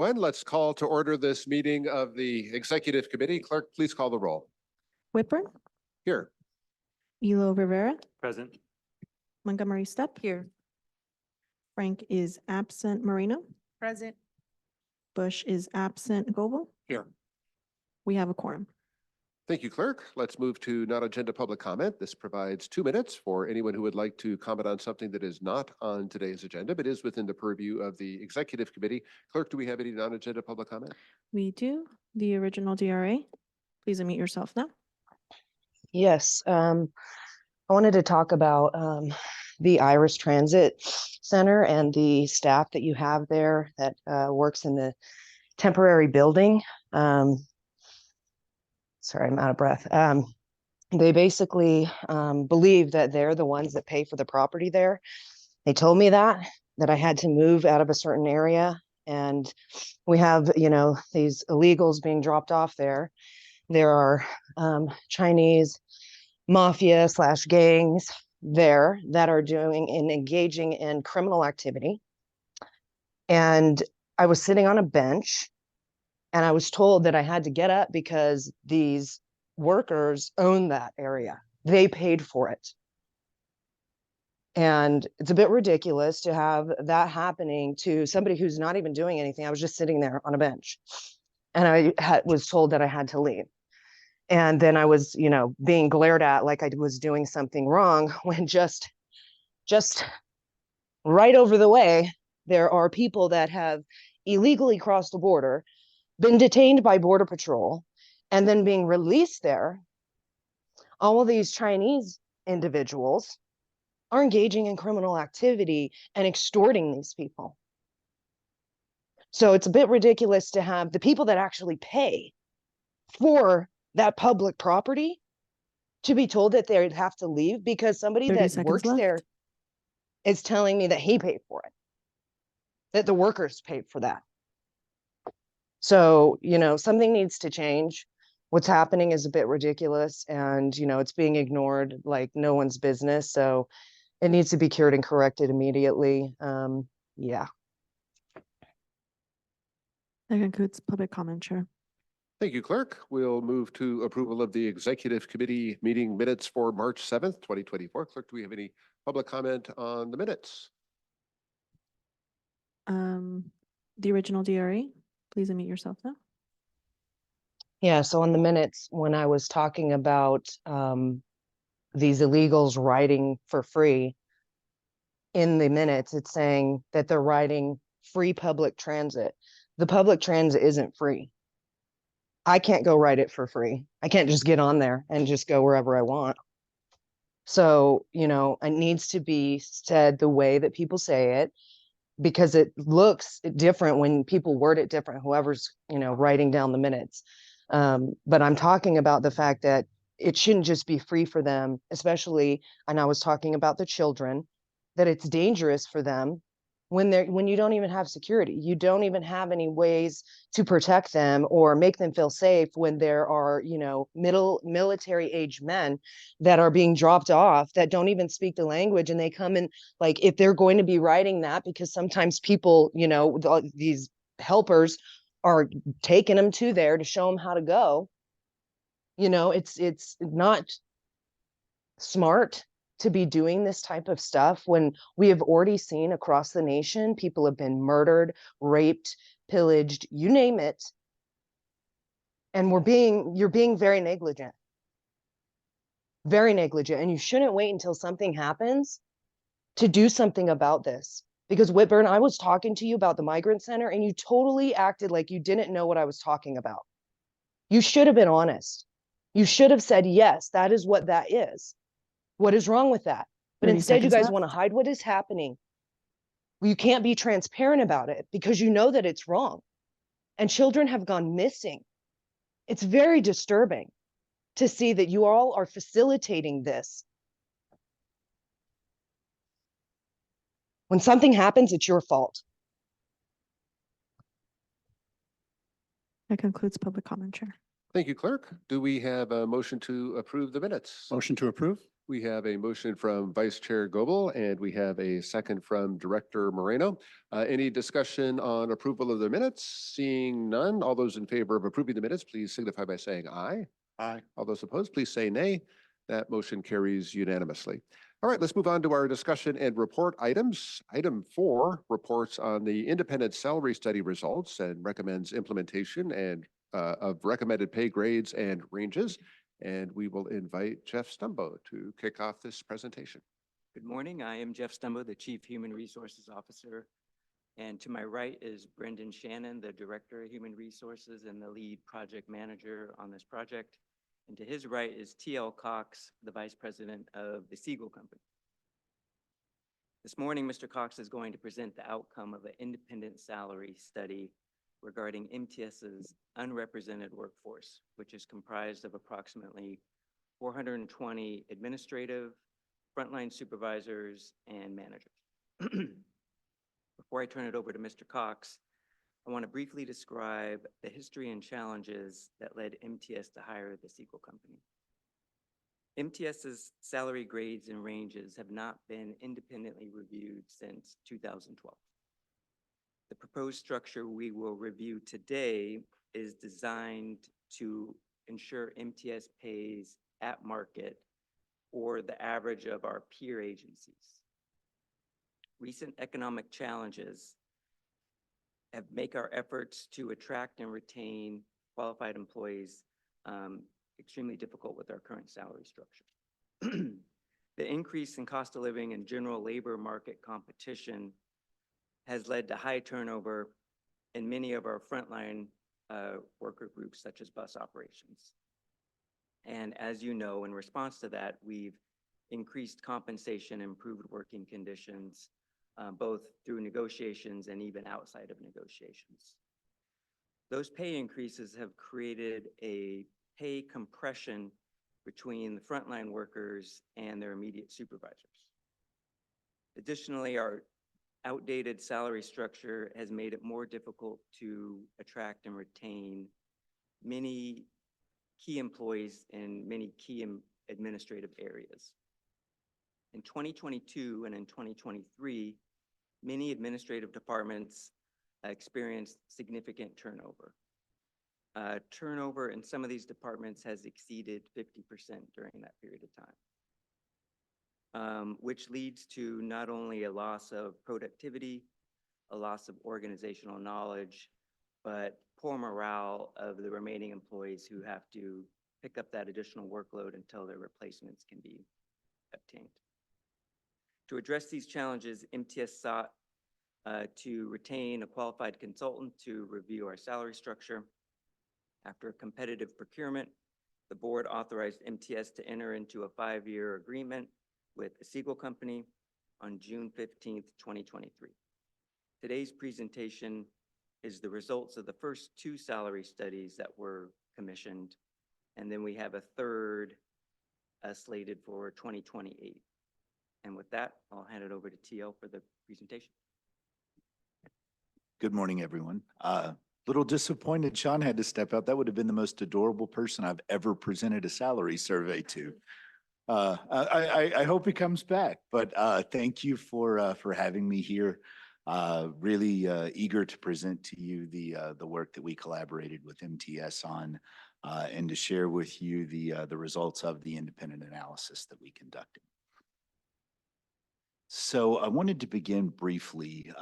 Gwen, let's call to order this meeting of the Executive Committee. Clerk, please call the roll. Whitburn, Here. Elo Rivera, Present. Montgomery Stepp. Here. Frank is absent. Moreno. Present. Bush is absent. Goebel. Here. We have a quorum. Thank you, Clerk. Let's move to non-agenda public comment. This provides 2 minutes for anyone who would like to comment on something that is not on today's agenda, but is within the purview of the Executive Committee. Clerk, do we have any non-agenda public comment? We do. The original DRA. Please unmute yourself now. Yes, I wanted to talk about the Iris Transit Center and the staff that you have there that works in the temporary building. Sorry, I'm out of breath. They basically believe that they're the ones that pay for the property there. They told me that I had to move out of a certain area, and we have, these illegals being dropped off there. There are Chinese mafia / gangs there that are doing and engaging in criminal activity. And I was sitting on a bench and I was told that I had to get up because these workers own that area. They paid for it. And it's a bit ridiculous to have that happening to somebody who's not even doing anything. I was just sitting there on a bench and I was told that I had to leave. And then I was, being glared at like I was doing something wrong when just right over the way, there are people that have illegally crossed the border, been detained by Border Patrol, and then being released there. All of these Chinese individuals are engaging in criminal activity and extorting these people. So it's a bit ridiculous to have the people that actually pay for that public property to be told that they'd have to leave because somebody that works there is telling me that he paid for it, that the workers paid for that. So, something needs to change. What's happening is a bit ridiculous and, it's being ignored like no one's business. So it needs to be cured and corrected immediately. Yeah. That concludes public comment, Chair. Thank you, Clerk. We'll move to approval of the Executive Committee meeting minutes for March 7th, 2024. Clerk, do we have any public comment on the minutes? The original DRA. Please unmute yourself now. Yeah, so on the minutes, when I was talking about these illegals riding for free, in the minutes, it's saying that they're riding free public transit. The public transit isn't free. I can't go ride it for free. I can't just get on there and just go wherever I want. So, it needs to be said the way that people say it, because it looks different when people word it different, whoever's, writing down the minutes. But I'm talking about the fact that it shouldn't just be free for them, especially, and I was talking about the children, that it's dangerous for them when you don't even have security. You don't even have any ways to protect them or make them feel safe when there are, military age men that are being dropped off that don't even speak the language, and they come in, like, if they're going to be riding that, because sometimes people, these helpers are taking them to there to show them how to go. It's not smart to be doing this type of stuff when we have already seen across the nation, people have been murdered, raped, pillaged, you name it. And you're being very negligent. Very negligent. And you shouldn't wait until something happens to do something about this. Because Whitburn, I was talking to you about the migrant center and you totally acted like you didn't know what I was talking about. You should have been honest. You should have said, yes, that is what that is. What is wrong with that? But instead, you guys want to hide what is happening. You can't be transparent about it because you know that it's wrong. And children have gone missing. It's very disturbing to see that you all are facilitating this. When something happens, it's your fault. That concludes public comment, Chair. Thank you, Clerk. Do we have a motion to approve the minutes? Motion to approve. We have a motion from Vice Chair Goebel, and we have a second from Director Moreno. Any discussion on approval of the minutes? Seeing none, all those in favor of approving the minutes, please signify by saying aye. Aye. All those opposed, please say nay. That motion carries unanimously. All right, let's move on to our discussion and report items. Item 4 reports on the independent salary study results and recommends implementation and of recommended pay grades and ranges. And we will invite Jeff Stumbo to kick off this presentation. Good morning. I am Jeff Stumbo, the Chief Human Resources Officer. And to my right is Brendan Shannon, the Director of Human Resources and the lead project manager on this project. And to his right is T.L. Cox, the Vice President of the Siegel Company. This morning, Mr. Cox is going to present the outcome of an independent salary study regarding MTS's unrepresented workforce, which is comprised of approximately 420 administrative, frontline supervisors, and managers. Before I turn it over to Mr. Cox, I want to briefly describe the history and challenges that led MTS to hire the Siegel Company. MTS's salary grades and ranges have not been independently reviewed since 2012. The proposed structure we will review today is designed to ensure MTS pays at market or the average of our peer agencies. Recent economic challenges have made our efforts to attract and retain qualified employees extremely difficult with our current salary structure. The increase in cost of living and general labor market competition has led to high turnover in many of our frontline worker groups, such as bus operations. And as you know, in response to that, we've increased compensation, improved working conditions, both through negotiations and even outside of negotiations. Those pay increases have created a pay compression between the frontline workers and their immediate supervisors. Additionally, our outdated salary structure has made it more difficult to attract and retain many key employees in many key administrative areas. In 2022 and in 2023, many administrative departments experienced significant turnover. Turnover in some of these departments has exceeded 50% during that period of time, which leads to not only a loss of productivity, a loss of organizational knowledge, but poor morale of the remaining employees who have to pick up that additional workload until their replacements can be obtained. To address these challenges, MTS sought to retain a qualified consultant to review our salary structure. After a competitive procurement, the board authorized MTS to enter into a 5-year agreement with the Siegel Company on June 15th, 2023. Today's presentation is the results of the first 2 salary studies that were commissioned, and then we have a third slated for 2028. And with that, I'll hand it over to TL for the presentation. Good morning, everyone. Little disappointed Sean had to step out. That would have been the most adorable person I've ever presented a salary survey to. I hope he comes back, but thank you for having me here. Really eager to present to you the work that we collaborated with MTS on and to share with you the results of the independent analysis that we conducted. So I wanted to begin briefly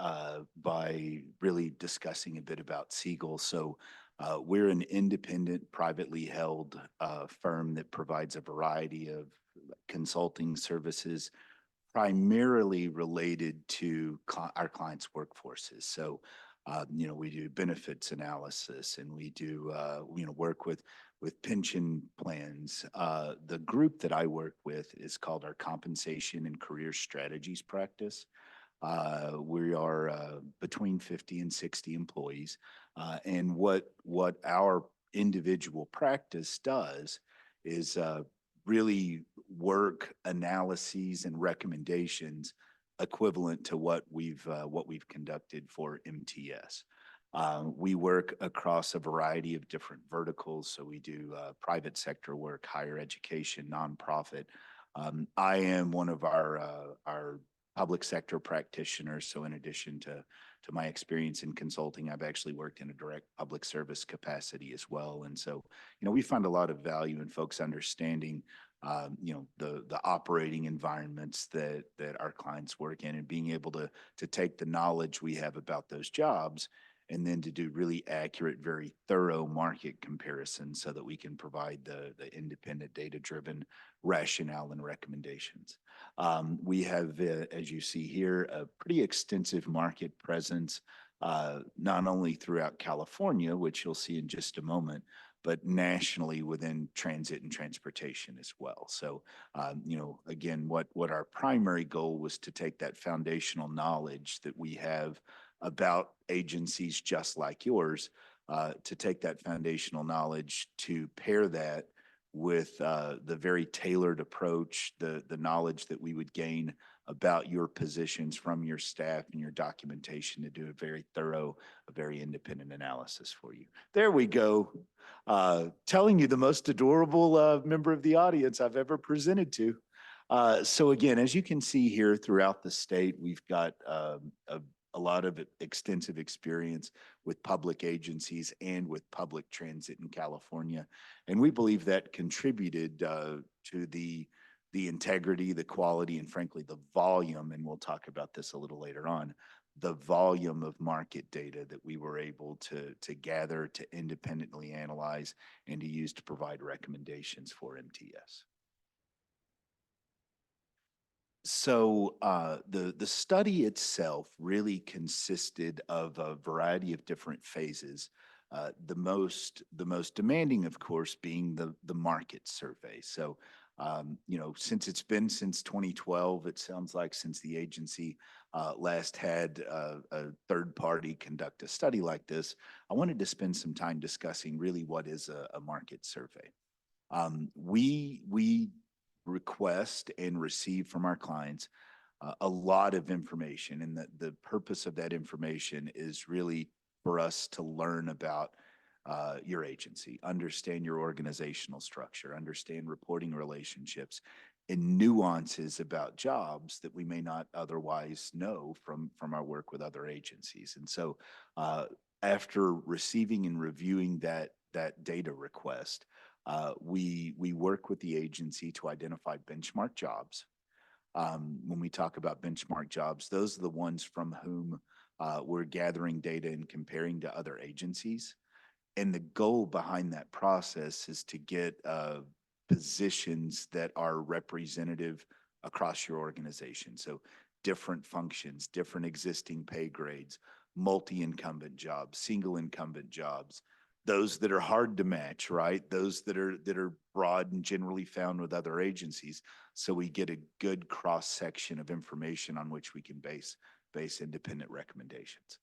by really discussing a bit about Siegel. So we're an independent, privately held firm that provides a variety of consulting services, primarily related to our clients' workforces. So, we do benefits analysis, and we do, work with pension plans. The group that I work with is called our Compensation and Career Strategies practice. We are between 50 and 60 employees. And what our individual practice does is really work analyses and recommendations equivalent to what we've conducted for MTS. We work across a variety of different verticals. So we do private sector work, higher education, nonprofit, I am one of our public sector practitioners. So in addition to my experience in consulting, I've actually worked in a direct public service capacity as well. And so, we find a lot of value in folks understanding, the operating environments that our clients work in, and being able to take the knowledge we have about those jobs and then to do really accurate, very thorough market comparisons so that we can provide the independent, data-driven rationale and recommendations. We have, as you see here, a pretty extensive market presence, not only throughout California, which you'll see in just a moment, but nationally within transit and transportation as well. So, again, what our primary goal was to take that foundational knowledge that we have about agencies just like yours, to take that foundational knowledge to pair that with the very tailored approach, the knowledge that we would gain about your positions from your staff and your documentation to do a very thorough, a very independent analysis for you. There we go. Telling you the most adorable member of the audience I've ever presented to. So again, as you can see here throughout the state, we've got a lot of extensive experience with public agencies and with public transit in California. And we believe that contributed to the integrity, the quality, and frankly, the volume, and we'll talk about this a little later on, the volume of market data that we were able to gather, to independently analyze, and to use to provide recommendations for MTS. So the study itself really consisted of a variety of different phases. The most demanding, of course, being the market survey. So since it's been since 2012, it sounds like since the agency last had a third party conduct a study like this, I wanted to spend some time discussing really what is a market survey. We request and receive from our clients a lot of information, and the purpose of that information is really for us to learn about your agency, understand your organizational structure, understand reporting relationships, and nuances about jobs that we may not otherwise know from our work with other agencies. And so after receiving and reviewing that data request, we work with the agency to identify benchmark jobs. When we talk about benchmark jobs, those are the ones from whom we're gathering data and comparing to other agencies. And the goal behind that process is to get positions that are representative across your organization. So different functions, different existing pay grades, multi-incumbent jobs, single incumbent jobs, those that are hard to match, right? Those that are broad and generally found with other agencies. So we get a good cross section of information on which we can base independent recommendations.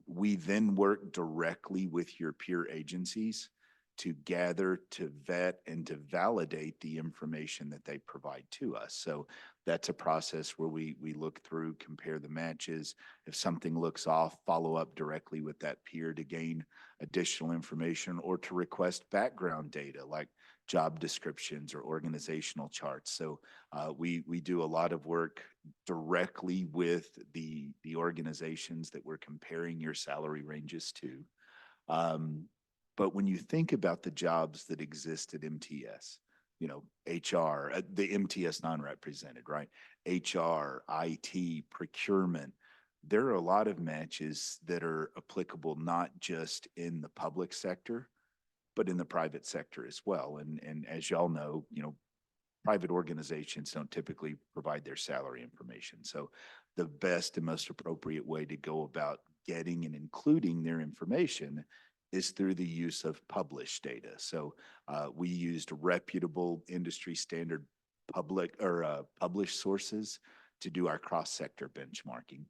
We then work directly with your peer agencies to gather, to vet, and to validate the information that they provide to us. So that's a process where we look through, compare the matches. If something looks off, follow up directly with that peer to gain additional information or to request background data like job descriptions or organizational charts. So we do a lot of work directly with the organizations that we're comparing your salary ranges to. But when you think about the jobs that exist at MTS, HR, the MTS non-represented, right? HR, IT, procurement, there are a lot of matches that are applicable not just in the public sector, but in the private sector as well. And as y'all know, private organizations don't typically provide their salary information. So the best and most appropriate way to go about getting and including their information is through the use of published data. So we used reputable industry standard published sources to do our cross-sector benchmarking.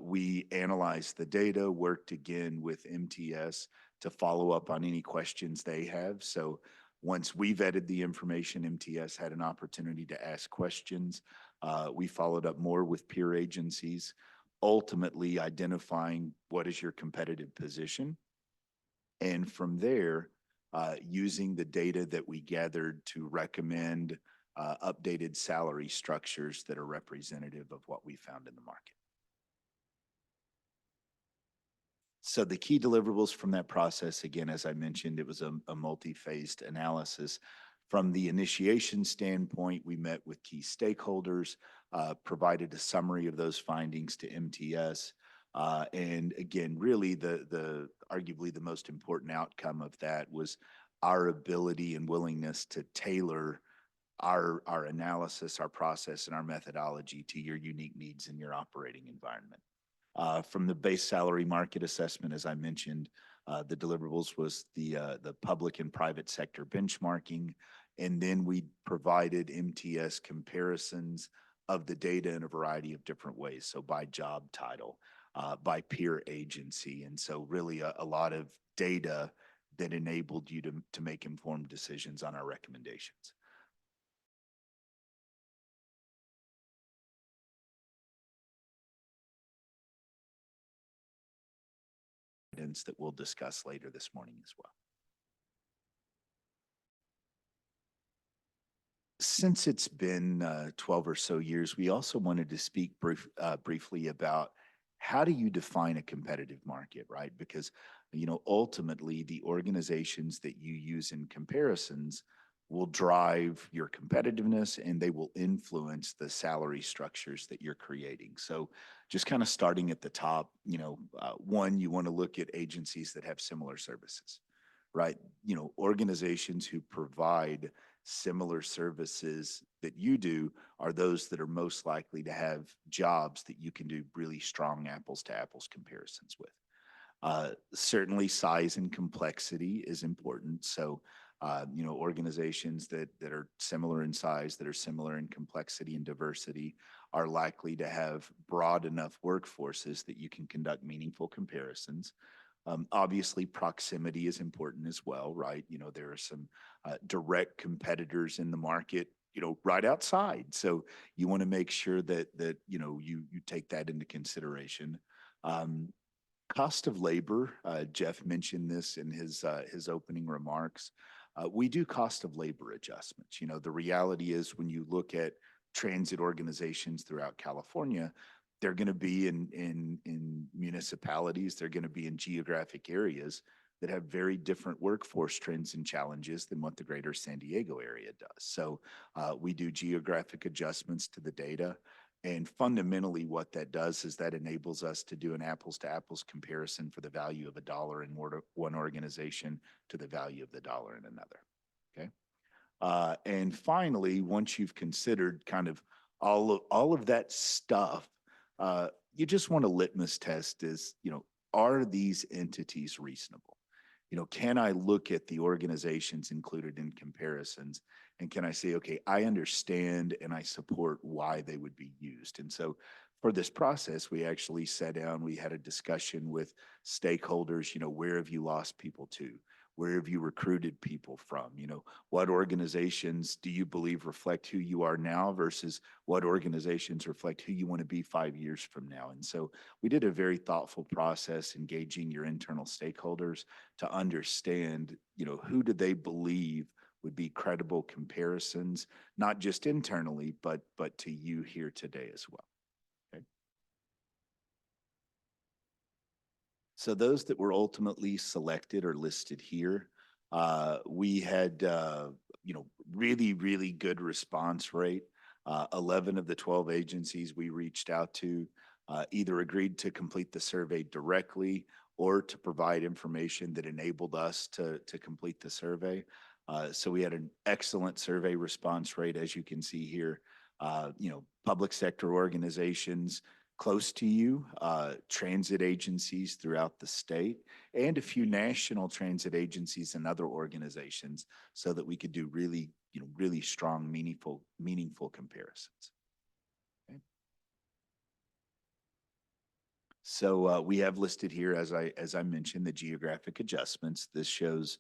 We analyzed the data, worked again with MTS to follow up on any questions they have. So once we vetted the information, MTS had an opportunity to ask questions. We followed up more with peer agencies, ultimately identifying what is your competitive position. And from there, using the data that we gathered to recommend updated salary structures that are representative of what we found in the market. So the key deliverables from that process, again, as I mentioned, it was a multi-phased analysis. From the initiation standpoint, we met with key stakeholders, provided a summary of those findings to MTS. And again, really the arguably the most important outcome of that was our ability and willingness to tailor our analysis, our process, and our methodology to your unique needs in your operating environment. From the base salary market assessment, as I mentioned, the deliverables was the public and private sector benchmarking, and then we provided MTS comparisons of the data in a variety of different ways. So by job title, by peer agency, and so really a lot of data that enabled you to make informed decisions on our recommendations. That we'll discuss later this morning as well. Since it's been 12 or so years, we also wanted to speak briefly about how do you define a competitive market, right? Because, you know, ultimately the organizations that you use in comparisons will drive your competitiveness and they will influence the salary structures that you're creating. So just kind of starting at the top, you know, one, you want to look at agencies that have similar services, right? You know, organizations who provide similar services that you do are those that are most likely to have jobs that you can do really strong apples to apples comparisons with. Certainly size and complexity is important. So, you know, organizations that are similar in size, that are similar in complexity and diversity are likely to have broad enough workforces that you can conduct meaningful comparisons. Obviously, proximity is important as well, right? You know, there are some direct competitors in the market, you know, right outside. So you want to make sure that you know, you take that into consideration. Cost of labor, Jeff mentioned this in his opening remarks. We do cost of labor adjustments. You know, the reality is when you look at transit organizations throughout California, they're going to be in municipalities, they're going to be in geographic areas that have very different workforce trends and challenges than what the greater San Diego area does. So we do geographic adjustments to the data. And fundamentally what that does is that enables us to do an apples to apples comparison for the value of $1 in one organization to the value of the dollar in another, okay? And finally, once you've considered kind of all of that stuff, you just want a litmus test is, you know, are these entities reasonable? You know, can I look at the organizations included in comparisons and can I say, okay, I understand and I support why they would be used? And so for this process, we actually sat down, we had a discussion with stakeholders, you know, where have you lost people to? Where have you recruited people from? You know, what organizations do you believe reflect who you are now versus what organizations reflect who you want to be 5 years from now? And so we did a very thoughtful process engaging your internal stakeholders to understand, you know, who do they believe would be credible comparisons, not just internally, but to you here today as well. So those that were ultimately selected are listed here. We had, you know, really good response rate. 11 of the 12 agencies we reached out to either agreed to complete the survey directly or to provide information that enabled us to complete the survey. So we had an excellent survey response rate, as you can see here. You know, public sector organizations close to you, transit agencies throughout the state, and a few national transit agencies and other organizations so that we could do really, you know, really strong, meaningful comparisons. Okay. So we have listed here, as I mentioned, the geographic adjustments. This shows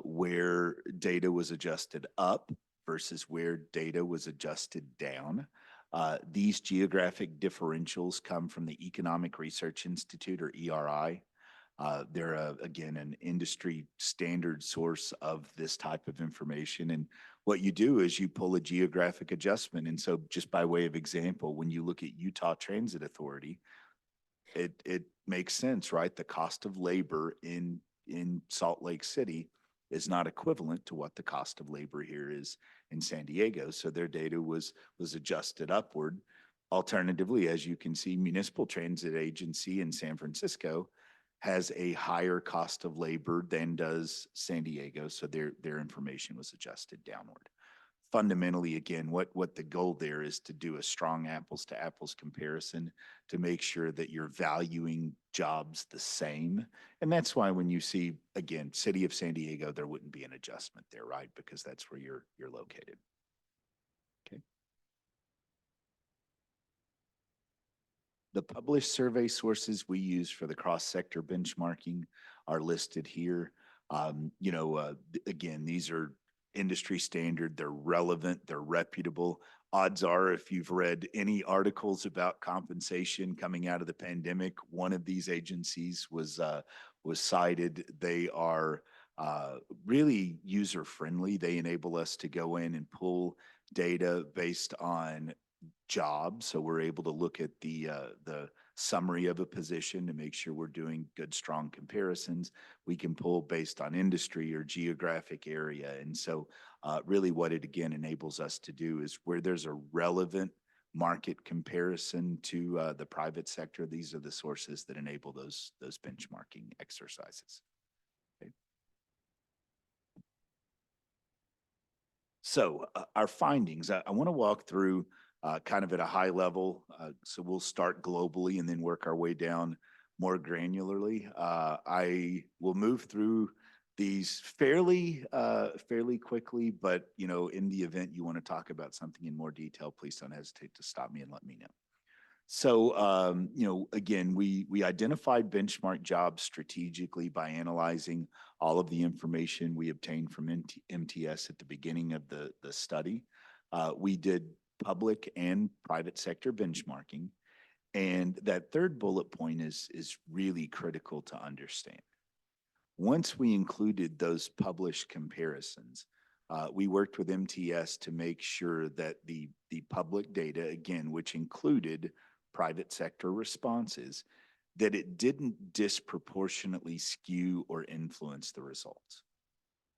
where data was adjusted up versus where data was adjusted down. These geographic differentials come from the Economic Research Institute, or ERI. They're, again, an industry standard source of this type of information. And what you do is you pull a geographic adjustment. And so just by way of example, when you look at Utah Transit Authority, it makes sense, right? The cost of labor in Salt Lake City is not equivalent to what the cost of labor here is in San Diego. So their data was adjusted upward. Alternatively, as you can see, Municipal Transit Agency in San Francisco has a higher cost of labor than does San Diego. So their information was adjusted downward. Fundamentally, again, what the goal there is to do a strong apples to apples comparison to make sure that you're valuing jobs the same. And that's why when you see, again, City of San Diego, there wouldn't be an adjustment there, right? Because that's where you're located. Okay. The published survey sources we use for the cross-sector benchmarking are listed here. Again, these are industry standard, they're relevant, they're reputable. Odds are, if you've read any articles about compensation coming out of the pandemic, one of these agencies was cited. They are really user-friendly. They enable us to go in and pull data based on jobs. So we're able to look at the summary of a position to make sure we're doing good, strong comparisons. We can pull based on industry or geographic area. And so really what it again enables us to do is where there's a relevant market comparison to the private sector, these are the sources that enable those benchmarking exercises. Okay. So our findings, I want to walk through kind of at a high level. So we'll start globally and then work our way down more granularly. I will move through these fairly quickly, but in the event you want to talk about something in more detail, please don't hesitate to stop me and let me know. So, again, we identified benchmark jobs strategically by analyzing all of the information we obtained from MTS at the beginning of the study. We did public and private sector benchmarking. And that third bullet point is really critical to understand. Once we included those published comparisons, we worked with MTS to make sure that the public data, again, which included private sector responses, that it didn't disproportionately skew or influence the results.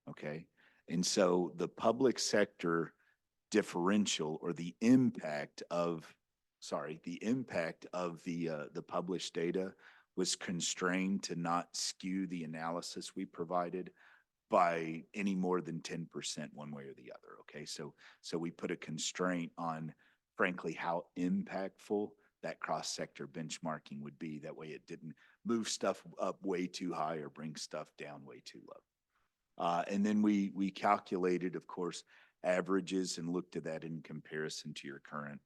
Okay? And so the public sector differential or the impact of the published data was constrained to not skew the analysis we provided by any more than 10% one way or the other. Okay, so we put a constraint on, frankly, how impactful that cross-sector benchmarking would be. That way it didn't move stuff up way too high or bring stuff down way too low. And then we calculated, of course, averages and looked at that in comparison to your current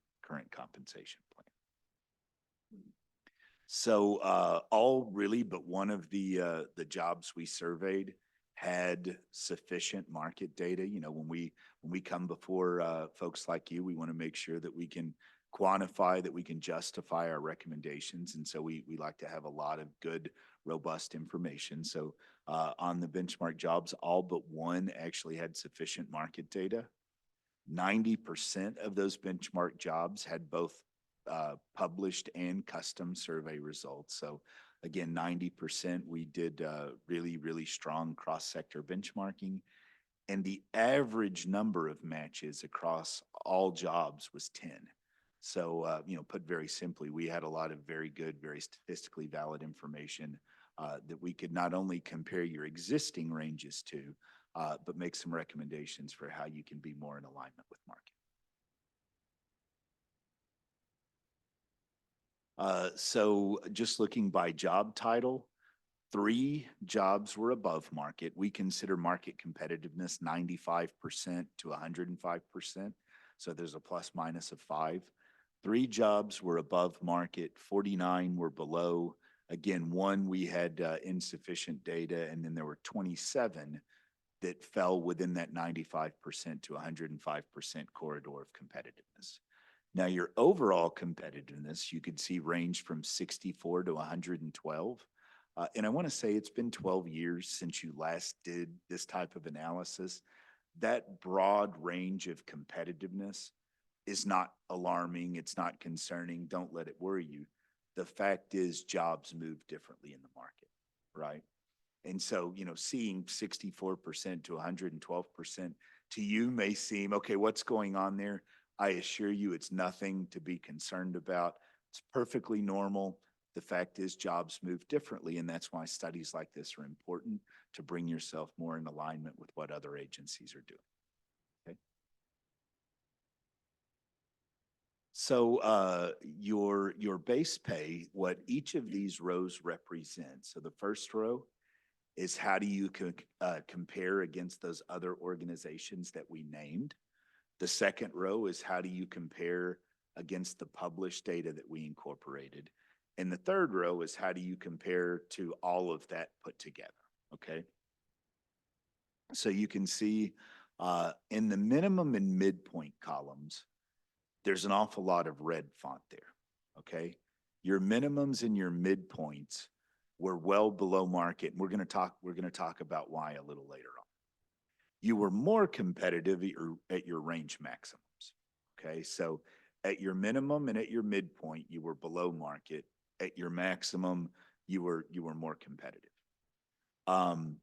compensation plan. So all really but one of the jobs we surveyed had sufficient market data. When we come before folks like you, we want to make sure that we can quantify, that we can justify our recommendations. And so we like to have a lot of good, robust information. So on the benchmark jobs, all but one actually had sufficient market data. 90% of those benchmark jobs had both published and custom survey results. So again, 90%, we did really, really strong cross-sector benchmarking. And the average number of matches across all jobs was 10. So, put very simply, we had a lot of very good, very statistically valid information that we could not only compare your existing ranges to, but make some recommendations for how you can be more in alignment with market. So just looking by job title, 3 jobs were above market. We consider market competitiveness 95% to 105%. So there's a plus minus of 5. 3 jobs were above market, 49 were below. Again, 1, we had insufficient data, and then there were 27 that fell within that 95% to 105% corridor of competitiveness. Now, your overall competitiveness, you could see range from 64 to 112. And I want to say it's been 12 years since you last did this type of analysis. That broad range of competitiveness is not alarming. It's not concerning. Don't let it worry you. The fact is jobs move differently in the market, right? And so, seeing 64% to 112% to you may seem, okay, what's going on there? I assure you it's nothing to be concerned about. It's perfectly normal. The fact is jobs move differently, and that's why studies like this are important to bring yourself more in alignment with what other agencies are doing. Okay. So your base pay, what each of these rows represent. So the first row is how do you compare against those other organizations that we named. The second row is how do you compare against the published data that we incorporated. And the third row is how do you compare to all of that put together, okay? So you can see in the minimum and midpoint columns, there's an awful lot of red font there, okay? Your minimums and your midpoints were well below market. And we're going to talk about why a little later on. You were more competitive at your range maximums, okay? So at your minimum and at your midpoint, you were below market. At your maximum, you were more competitive.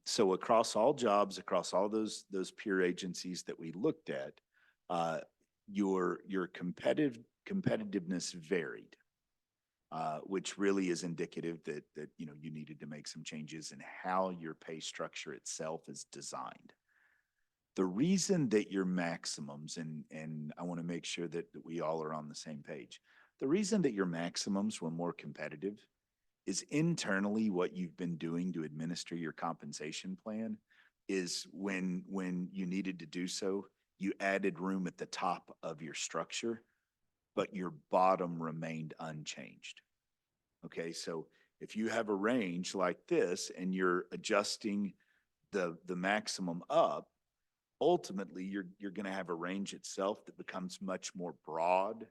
So across all jobs, across all those peer agencies that we looked at, your competitiveness varied, which really is indicative that you needed to make some changes in how your pay structure itself is designed. The reason that your maximums, and I want to make sure that we all are on the same page, the reason that your maximums were more competitive is internally what you've been doing to administer your compensation plan is when you needed to do so, you added room at the top of your structure, but your bottom remained unchanged. Okay, so if you have a range like this and you're adjusting the maximum up, ultimately you're going to have a range itself that becomes much more broad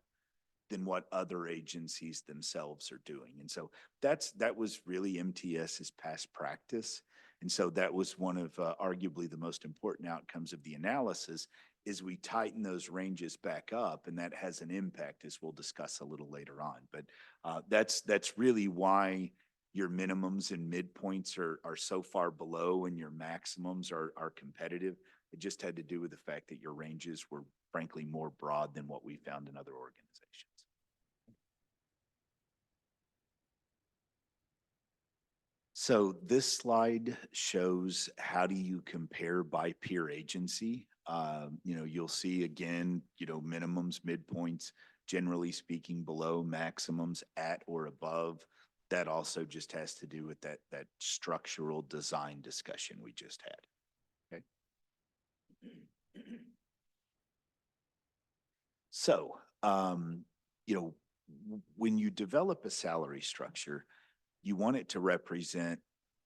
than what other agencies themselves are doing. And so that was really MTS's past practice. And so that was one of arguably the most important outcomes of the analysis is we tighten those ranges back up, and that has an impact, as we'll discuss a little later on. But that's really why your minimums and midpoints are so far below and your maximums are competitive. It just had to do with the fact that your ranges were frankly more broad than what we found in other organizations. So this slide shows how do you compare by peer agency. You'll see again, minimums, midpoints, generally speaking, below maximums, at or above. That also just has to do with that structural design discussion we just had. Okay. So, when you develop a salary structure, you want it to represent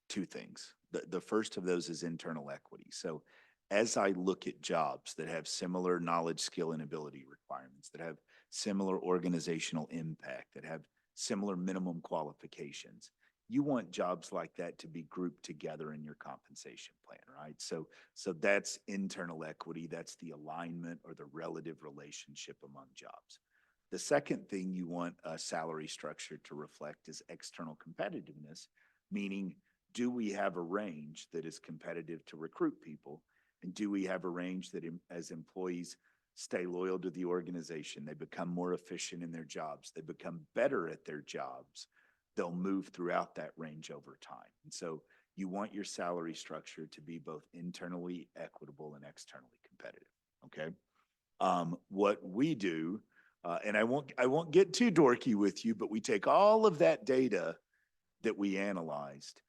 two things. The first of those is internal equity. So as I look at jobs that have similar knowledge, skill, and ability requirements, that have similar organizational impact, that have similar minimum qualifications, you want jobs like that to be grouped together in your compensation plan, right? So that's internal equity. That's the alignment or the relative relationship among jobs. The second thing you want a salary structure to reflect is external competitiveness, meaning do we have a range that is competitive to recruit people? And do we have a range that as employees stay loyal to the organization, they become more efficient in their jobs, they become better at their jobs, they'll move throughout that range over time. And so you want your salary structure to be both internally equitable and externally competitive, okay? What we do, and I won't get too dorky with you, but we take all of that data that we analyzed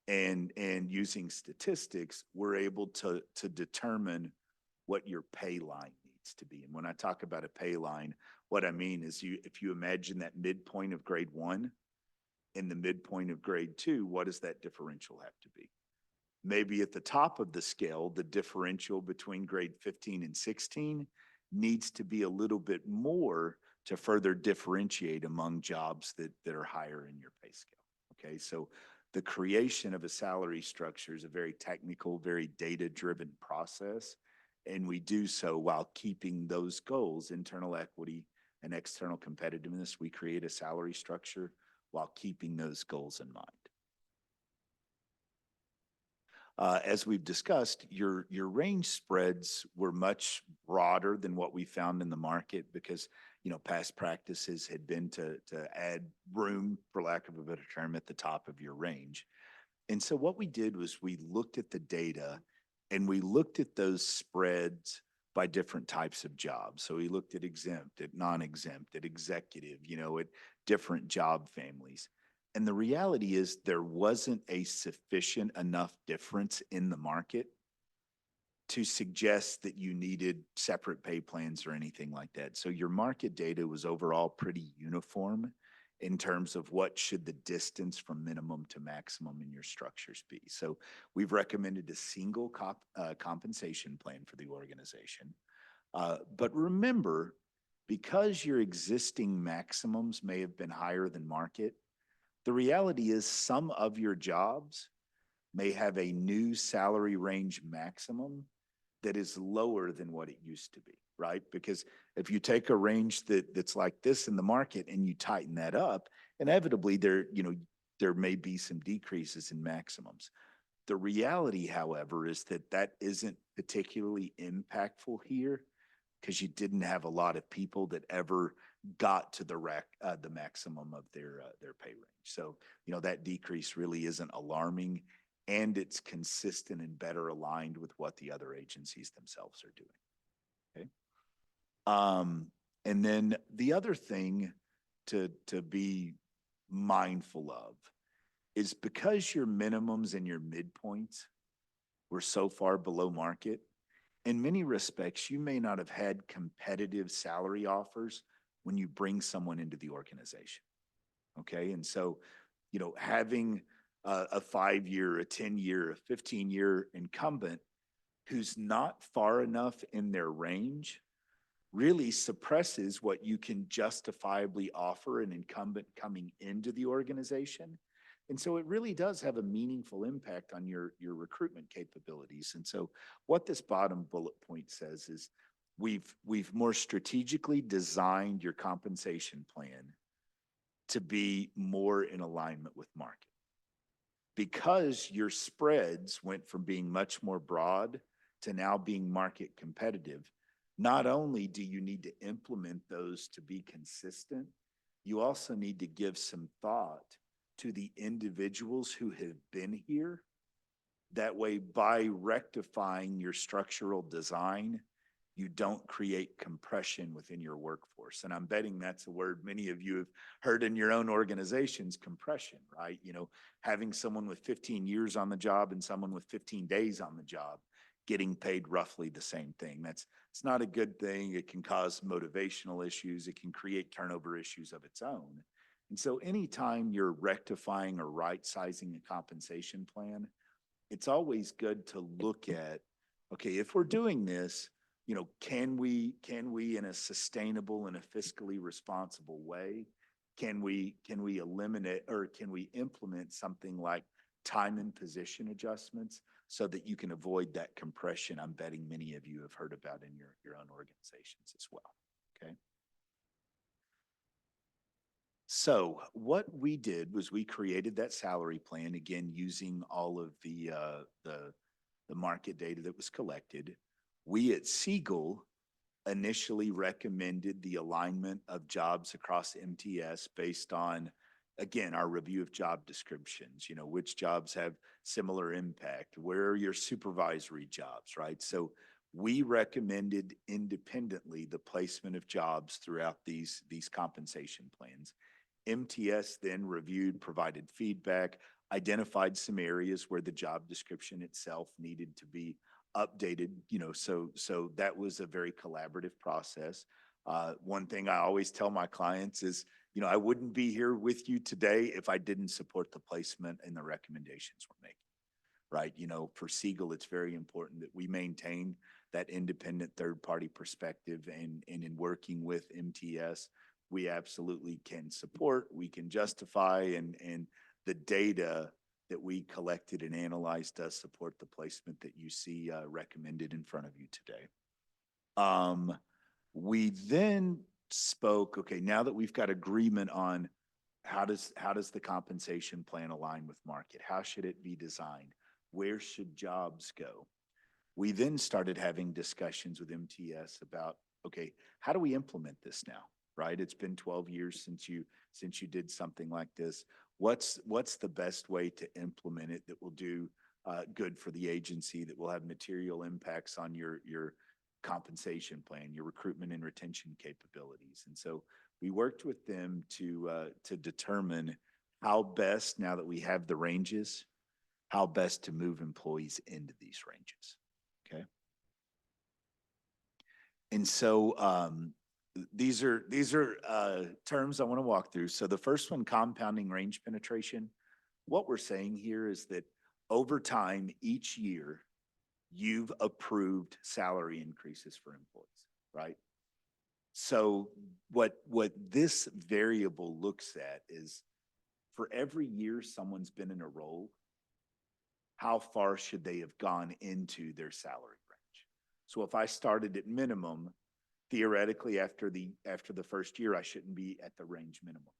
and using statistics, we're able to determine what your pay line needs to be. And when I talk about a pay line, what I mean is if you imagine that midpoint of grade 1 and the midpoint of grade 2, what does that differential have to be? Maybe at the top of the scale, the differential between grade 15 and 16 needs to be a little bit more to further differentiate among jobs that are higher in your pay scale. Okay, so The creation of a salary structure is a very technical, very data-driven process. And we do so while keeping those goals, internal equity and external competitiveness. We create a salary structure while keeping those goals in mind. As we've discussed, your range spreads were much broader than what we found in the market because, past practices had been to add room, for lack of a better term, at the top of your range. And so what we did was we looked at the data and we looked at those spreads by different types of jobs. So we looked at exempt, at non-exempt, at executive, at different job families. And the reality is there wasn't a sufficient enough difference in the market to suggest that you needed separate pay plans or anything like that. So your market data was overall pretty uniform in terms of what should the distance from minimum to maximum in your structures be. So we've recommended a single compensation plan for the organization. But remember, because your existing maximums may have been higher than market, the reality is some of your jobs may have a new salary range maximum that is lower than what it used to be, right? Because if you take a range that's like this in the market and you tighten that up, inevitably there may be some decreases in maximums. The reality, however, is that isn't particularly impactful here because you didn't have a lot of people that ever got to the maximum of their pay range. So, that decrease really isn't alarming, and it's consistent and better aligned with what the other agencies themselves are doing. Okay. And then the other thing to be mindful of is because your minimums and your midpoints were so far below market, in many respects, you may not have had competitive salary offers when you bring someone into the organization. Okay. And so, having a 5-year, a 10-year, a 15-year incumbent who's not far enough in their range really suppresses what you can justifiably offer an incumbent coming into the organization. And so it really does have a meaningful impact on your recruitment capabilities. And so what this bottom bullet point says is we've more strategically designed your compensation plan to be more in alignment with market. Because your spreads went from being much more broad to now being market competitive, not only do you need to implement those to be consistent, you also need to give some thought to the individuals who have been here. That way, by rectifying your structural design, you don't create compression within your workforce. And I'm betting that's a word many of you have heard in your own organizations, compression, right? Having someone with 15 years on the job and someone with 15 days on the job getting paid roughly the same thing. It's not a good thing. It can cause motivational issues. It can create turnover issues of its own. And so anytime you're rectifying or right-sizing a compensation plan, it's always good to look at, okay, if we're doing this, can we in a sustainable and a fiscally responsible way, can we eliminate or can we implement something like time and position adjustments so that you can avoid that compression I'm betting many of you have heard about in your own organizations as well, okay? So what we did was we created that salary plan, again, using all of the market data that was collected. We at Siegel initially recommended the alignment of jobs across MTS based on, again, our review of job descriptions, which jobs have similar impact, where are your supervisory jobs, right? So we recommended independently the placement of jobs throughout these compensation plans. MTS then reviewed, provided feedback, identified some areas where the job description itself needed to be updated, so that was a very collaborative process. One thing I always tell my clients is, I wouldn't be here with you today if I didn't support the placement and the recommendations we're making, right? For Siegel, it's very important that we maintain that independent third-party perspective, and in working with MTS, we absolutely can support, we can justify, and the data that we collected and analyzed does support the placement that you see recommended in front of you today. We then spoke, okay, now that we've got agreement on how does the compensation plan align with market? How should it be designed? Where should jobs go? We then started having discussions with MTS about, okay, how do we implement this now, right? It's been 12 years since you did something like this. What's the best way to implement it that will do good for the agency, that will have material impacts on your compensation plan, your recruitment and retention capabilities? And so we worked with them to determine how best, now that we have the ranges, how best to move employees into these ranges. Okay. And so these are terms I want to walk through. So the first one, compounding range penetration. What we're saying here is that over time, each year, you've approved salary increases for employees, right? So what this variable looks at is, for every year someone's been in a role, how far should they have gone into their salary range? So if I started at minimum, theoretically after the first year, I shouldn't be at the range minimum.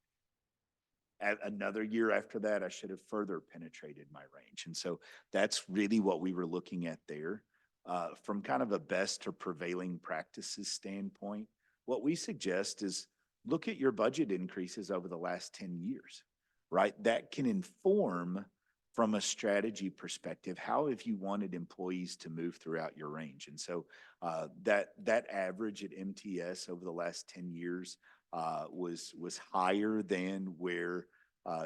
At another year after that, I should have further penetrated my range. And so that's really what we were looking at there. From kind of a best or prevailing practices standpoint, what we suggest is look at your budget increases over the last 10 years, right? That can inform, from a strategy perspective, how have you wanted employees to move throughout your range? And so that average at MTS over the last 10 years was higher than where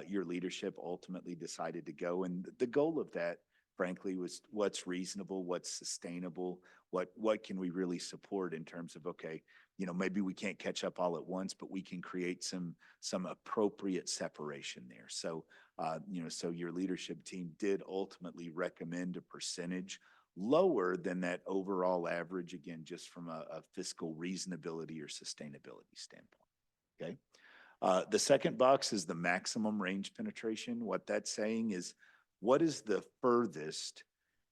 your leadership ultimately decided to go. And the goal of that, frankly, was what's reasonable, what's sustainable, what can we really support in terms of, okay, maybe we can't catch up all at once, but we can create some appropriate separation there. So, so your leadership team did ultimately recommend a percentage lower than that overall average, again, just from a fiscal reasonability or sustainability standpoint. Okay. The second box is the maximum range penetration. What that's saying is, what is the furthest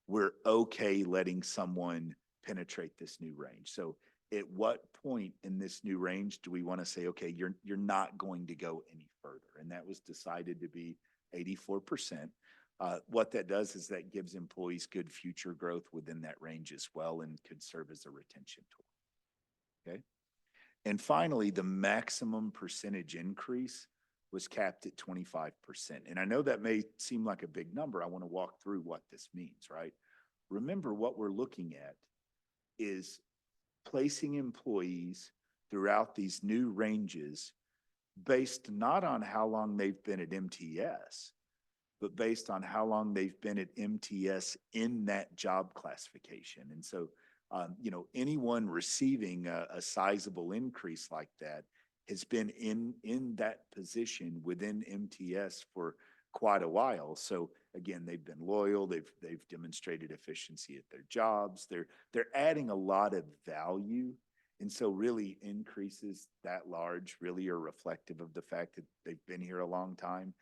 we're okay letting someone penetrate this new range? So at what point in this new range do we want to say, okay, you're not going to go any further? And that was decided to be 84%. What that does is that gives employees good future growth within that range as well, and could serve as a retention tool. Okay. And finally, the maximum percentage increase was capped at 25%. And I know that may seem like a big number. I want to walk through what this means, right? Remember, what we're looking at is placing employees throughout these new ranges based not on how long they've been at MTS, but based on how long they've been at MTS in that job classification. And so, anyone receiving a sizable increase like that has been in that position within MTS for quite a while. So again, they've been loyal. They've demonstrated efficiency at their jobs. They're adding a lot of value. And so really increases that large really are reflective of the fact that they've been here a long time,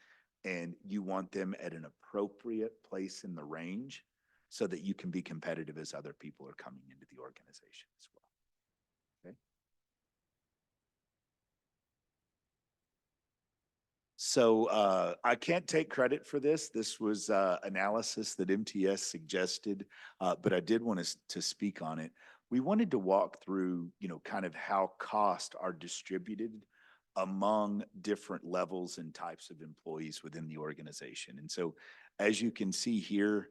and you want them at an appropriate place in the range so that you can be competitive as other people are coming into the organization as well. Okay. So I can't take credit for this. This was analysis that MTS suggested, but I did want to speak on it. We wanted to walk through, kind of how costs are distributed among different levels and types of employees within the organization. And so as you can see here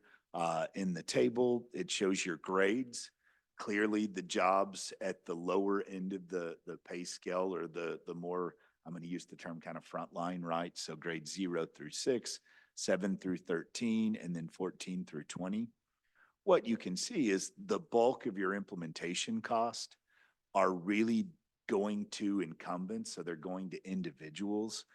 in the table, it shows your grades. Clearly the jobs at the lower end of the pay scale, or the more, I'm going to use the term kind of frontline, right? So grades 0 through 6, 7 through 13, and then 14 through 20. What you can see is the bulk of your implementation cost are really going to incumbents. So they're going to individuals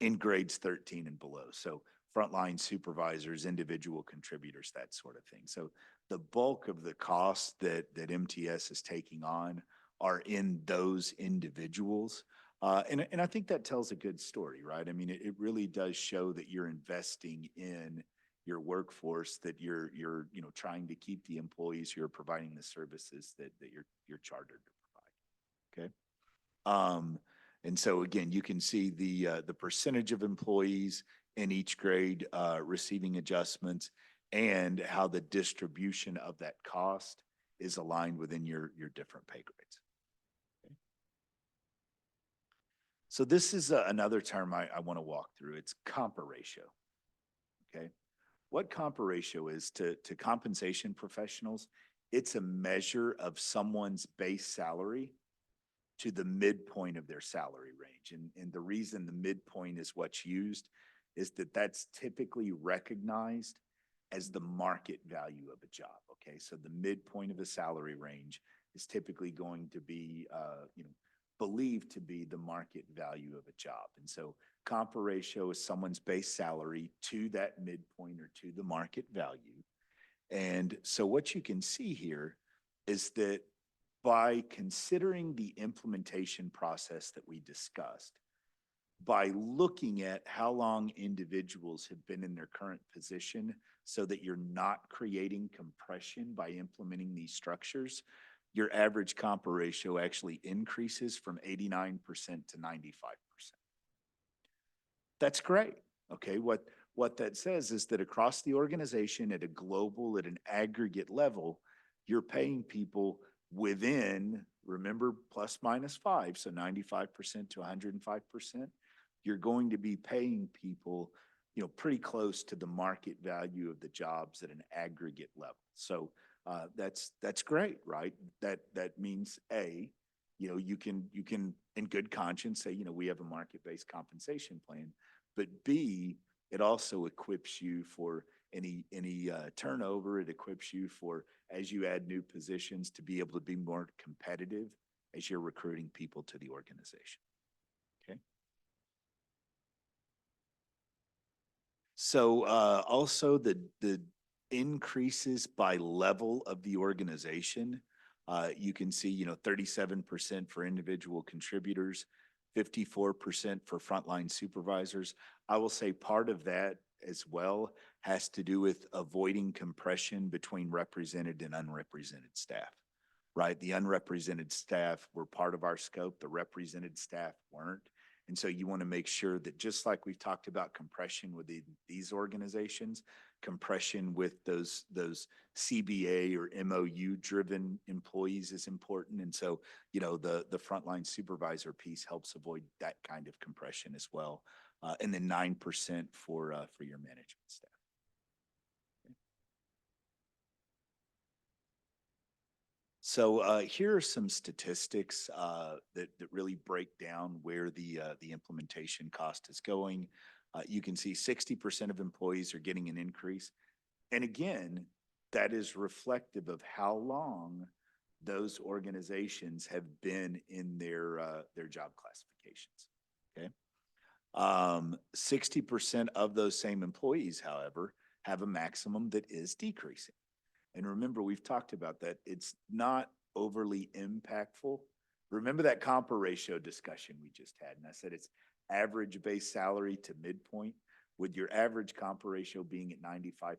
in grades 13 and below. So frontline supervisors, individual contributors, that sort of thing. So the bulk of the costs that MTS is taking on are in those individuals. And I think that tells a good story, right? I mean, it really does show that you're investing in your workforce, that you're, you know, trying to keep the employees who are providing the services that you're chartered to provide. Okay. And so again, you can see the percentage of employees in each grade receiving adjustments and how the distribution of that cost is aligned within your different pay grades. Okay. So this is another term I want to walk through. It's compa ratio. Okay. What compa ratio is to compensation professionals, it's a measure of someone's base salary to the midpoint of their salary range. And the reason the midpoint is what's used is that that's typically recognized as the market value of a job. Okay, so the midpoint of a salary range is typically going to be, believed to be the market value of a job. And so compa ratio is someone's base salary to that midpoint or to the market value. And so what you can see here is that by considering the implementation process that we discussed, by looking at how long individuals have been in their current position so that you're not creating compression by implementing these structures, your average compa ratio actually increases from 89% to 95%. That's great. Okay, what that says is that across the organization at a global, at an aggregate level, you're paying people within, remember, plus minus 5, so 95% to 105%, you're going to be paying people, you know, pretty close to the market value of the jobs at an aggregate level. So that's great, right? That means A, you know, you can in good conscience say, you know, we have a market-based compensation plan, but B, it also equips you for any turnover. It equips you for, as you add new positions, to be able to be more competitive as you're recruiting people to the organization. Okay. So also the increases by level of the organization. You can see, you know, 37% for individual contributors, 54% for frontline supervisors. I will say part of that as well has to do with avoiding compression between represented and unrepresented staff, right? The unrepresented staff were part of our scope. The represented staff weren't. And so you want to make sure that, just like we've talked about compression within these organizations, compression with those CBA or MOU driven employees is important. And so, you know, the frontline supervisor piece helps avoid that kind of compression as well. And then 9% for your management staff. Okay. So here are some statistics that really break down where the implementation cost is going. You can see 60% of employees are getting an increase. And again, that is reflective of how long those organizations have been in their job classifications. Okay. 60% of those same employees, however, have a maximum that is decreasing. And remember, we've talked about that. It's not overly impactful. Remember that compa ratio discussion we just had. And I said it's average base salary to midpoint. With your average compa ratio being at 95%,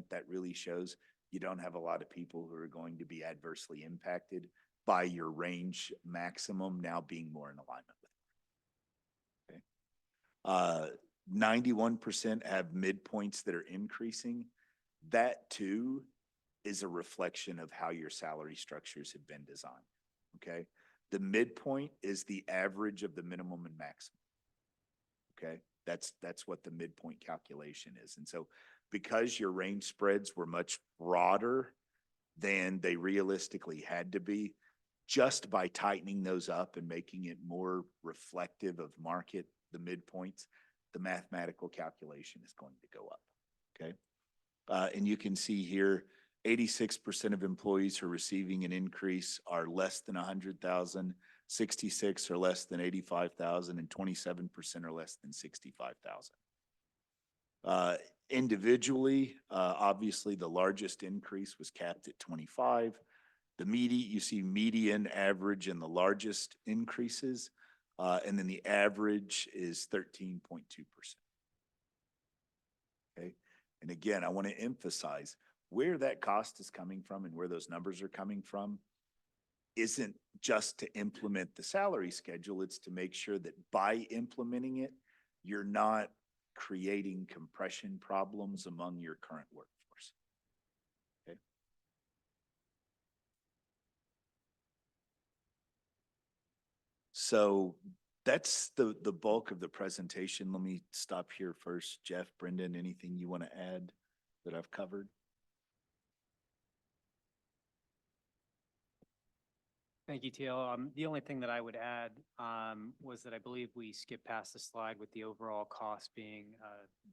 that really shows you don't have a lot of people who are going to be adversely impacted by your range maximum now being more in alignment with it. Okay. 91% have midpoints that are increasing. That too is a reflection of how your salary structures have been designed. Okay. The midpoint is the average of the minimum and maximum. Okay. That's what the midpoint calculation is. And so because your range spreads were much broader than they realistically had to be, just by tightening those up and making it more reflective of market, the midpoints, the mathematical calculation is going to go up. Okay. And you can see here, 86% of employees who are receiving an increase are less than 100,000, 66 are less than 85,000, and 27% are less than 65,000. Individually, obviously the largest increase was capped at 25. You see median, average, and the largest increases, and then the average is 13.2%. Okay. And again, I want to emphasize where that cost is coming from and where those numbers are coming from isn't just to implement the salary schedule. It's to make sure that by implementing it, you're not creating compression problems among your current workforce. Okay. So that's the bulk of the presentation. Let me stop here first. Jeff, Brendan, anything you want to add that I've covered? Thank you, Teal. The only thing that I would add was that I believe we skipped past the slide with the overall cost being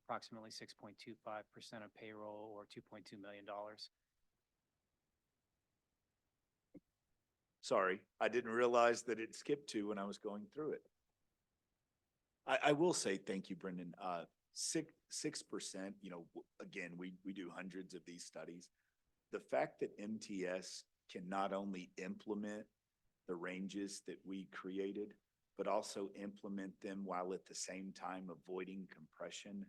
approximately 6.25% of payroll or $2.2 million. Sorry, I didn't realize that it skipped to when I was going through it. I will say thank you, Brendan. 6%, again, we do hundreds of these studies. The fact that MTS can not only implement the ranges that we created, but also implement them while at the same time avoiding compression,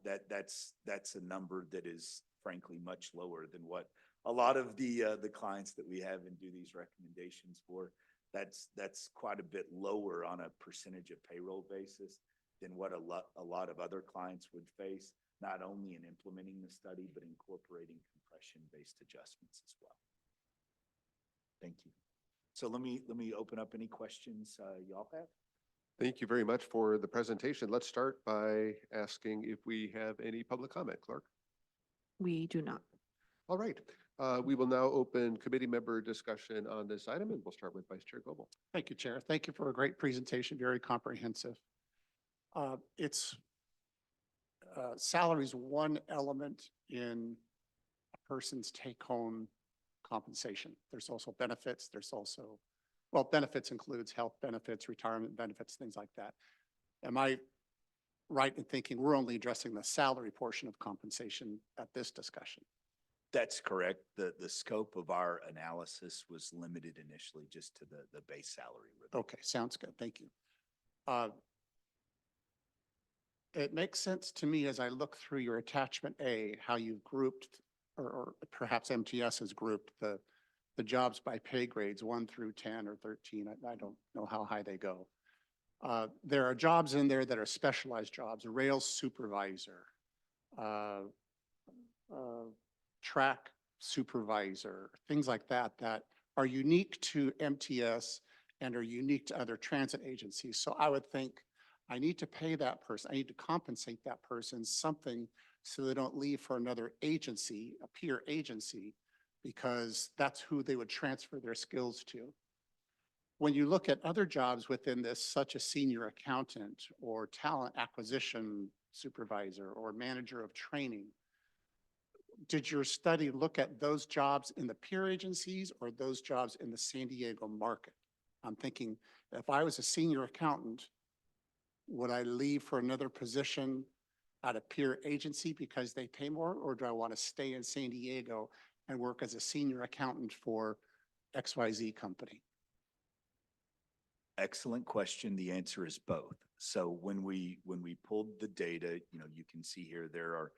that's a number that is frankly much lower than what a lot of the clients that we have and do these recommendations for. That's quite a bit lower on a percentage of payroll basis than what a lot of other clients would face, not only in implementing the study, but incorporating compression-based adjustments as well. Thank you. So let me open up any questions y'all have. Thank you very much for the presentation. Let's start by asking if we have any public comment, Clerk. We do not. All right. We will now open committee member discussion on this item, and we'll start with Vice Chair Goebel. Thank you, Chair. Thank you for a great presentation, very comprehensive. Salary is one element in a person's take-home compensation. There's also benefits. Benefits includes health benefits, retirement benefits, things like that. Am I right in thinking we're only addressing the salary portion of compensation at this discussion? That's correct. The scope of our analysis was limited initially just to the base salary review. Okay, sounds good. Thank you. It makes sense to me as I look through your attachment A, how you've grouped, or perhaps MTS has grouped the jobs by pay grades 1 through 10 or 13. I don't know how high they go. There are jobs in there that are specialized jobs, a rail supervisor, track supervisor, things like that, that are unique to MTS and are unique to other transit agencies. So I would think I need to pay that person, I need to compensate that person something so they don't leave for another agency, a peer agency, because that's who they would transfer their skills to. When you look at other jobs within this, such as senior accountant or talent acquisition supervisor or manager of training, did your study look at those jobs in the peer agencies or those jobs in the San Diego market? I'm thinking if I was a senior accountant, would I leave for another position at a peer agency because they pay more, or do I want to stay in San Diego and work as a senior accountant for XYZ company? Excellent question. The answer is both. So when we pulled the data, you can see here there are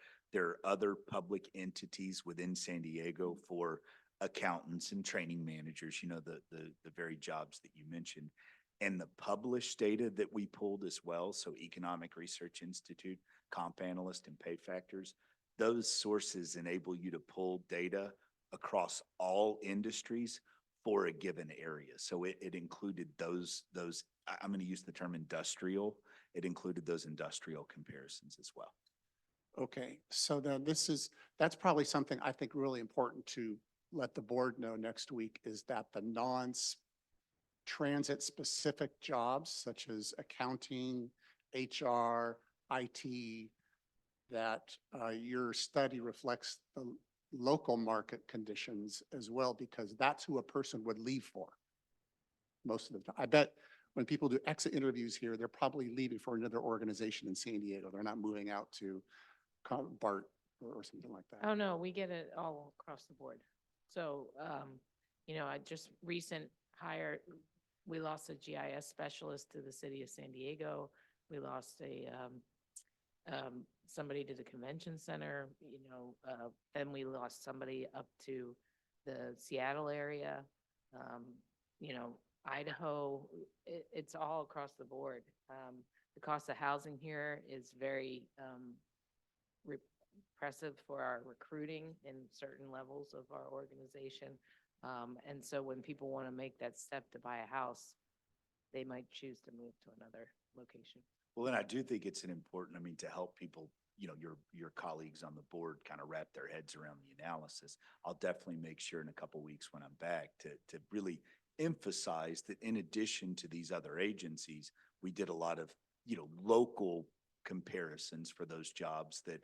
other public entities within San Diego for accountants and training managers, the very jobs that you mentioned. And the published data that we pulled as well, so Economic Research Institute, Comp Analyst, and Pay Factors, those sources enable you to pull data across all industries for a given area. So it included those, I'm going to use the term industrial, it included those industrial comparisons as well. Okay, so then that's probably something I think really important to let the board know next week, is that the non-transit specific jobs such as accounting, HR, IT, that your study reflects the local market conditions as well, because that's who a person would leave for most of the time. I bet when people do exit interviews here, they're probably leaving for another organization in San Diego. They're not moving out to BART or something like that. Oh, no, we get it all across the board. So, I just recent hire, we lost a GIS specialist to the city of San Diego. We lost a somebody to the convention center, then we lost somebody up to the Seattle area, Idaho. It's all across the board. The cost of housing here is very repressive for our recruiting in certain levels of our organization. And so when people want to make that step to buy a house, they might choose to move to another location. Well, and I do think it's important, to help people, your colleagues on the board kind of wrap their heads around the analysis. I'll definitely make sure in a couple weeks when I'm back to really emphasize that in addition to these other agencies, we did a lot of, local comparisons for those jobs that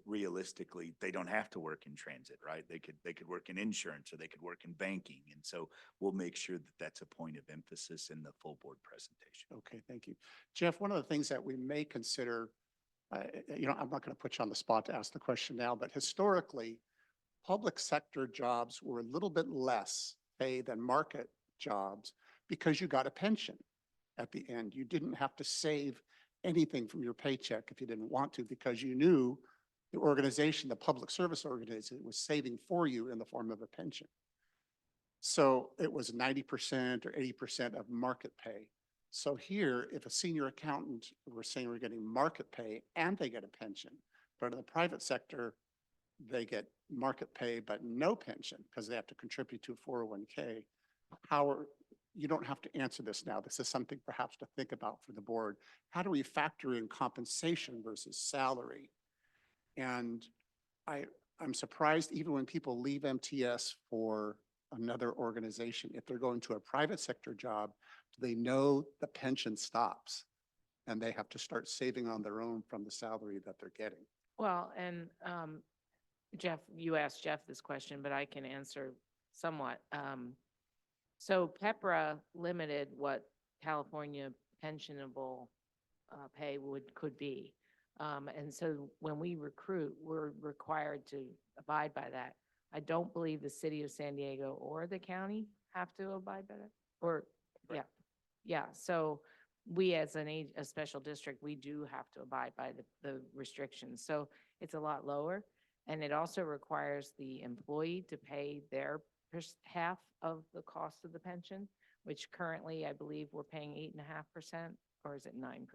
realistically, they don't have to work in transit, right? They could work in insurance or they could work in banking. And so we'll make sure that that's a point of emphasis in the full board presentation. Okay, thank you. Jeff, one of the things that we may consider, I'm not going to put you on the spot to ask the question now, but historically, public sector jobs were a little bit less pay than market jobs because you got a pension at the end. You didn't have to save anything from your paycheck if you didn't want to, because you knew the organization, the public service organization, was saving for you in the form of a pension. So it was 90% or 80% of market pay. So here, if a senior accountant, we're saying we're getting market pay and they get a pension, but in the private sector, they get market pay but no pension because they have to contribute to a 401k. You don't have to answer this now. This is something perhaps to think about for the board. How do we factor in compensation versus salary? And I'm surprised even when people leave MTS for another organization, if they're going to a private sector job, they know the pension stops and they have to start saving on their own from the salary that they're getting. Well, and Jeff, you asked Jeff this question, but I can answer somewhat. So PEPRA limited what California pensionable pay could be. And so when we recruit, we're required to abide by that. I don't believe the city of San Diego or the county have to abide by that, or, Right. yeah. So we as a special district, we do have to abide by the restrictions. So it's a lot lower. And it also requires the employee to pay their half of the cost of the pension, which currently I believe we're paying 8.5%, or is it 9%?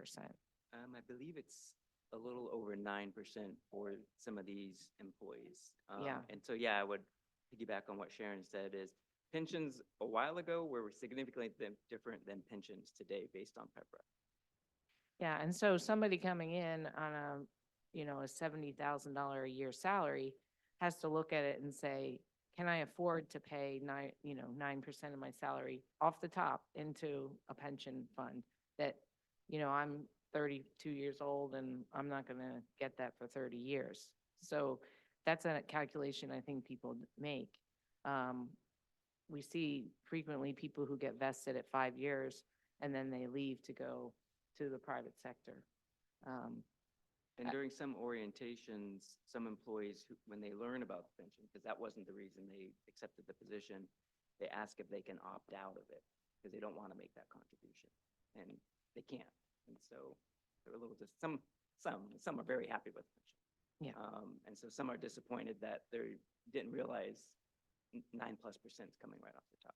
I believe it's a little over 9% for some of these employees. Yeah. And so, yeah, I would piggyback on what Sharon said is pensions a while ago were significantly different than pensions today based on PEPRA. Yeah, and so somebody coming in on a $70,000 a year salary has to look at it and say, can I afford to pay 9% of my salary off the top into a pension fund that, I'm 32 years old and I'm not going to get that for 30 years. So that's a calculation I think people make. We see frequently people who get vested at 5 years and then they leave to go to the private sector. And during some orientations, some employees, when they learn about the pension, because that wasn't the reason they accepted the position, they ask if they can opt out of it because they don't want to make that contribution, and they can't. And so they're a little some are very happy with the pension. Yeah. And so some are disappointed that they didn't realize 9+% is coming right off the top.